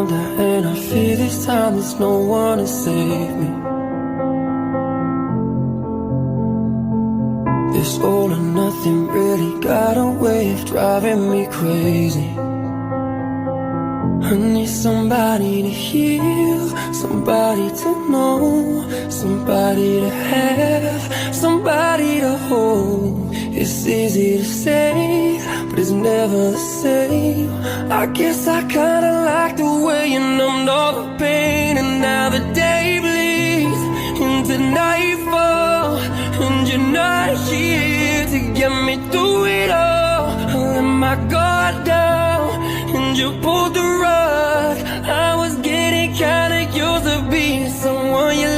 under, and I fear this time there's no one to save me. This all or nothing really got a way of driving me crazy. I need somebody to heal, somebody to know, somebody to have, somebody to hold. It's easy to say, but it's never the same. I guess I kinda like the way you numbed all the pain. And now the day bleeds into nightfall, and you're not here to get me through it all. I let my guard down, and you pulled the rug. I was getting kinda used to being someone you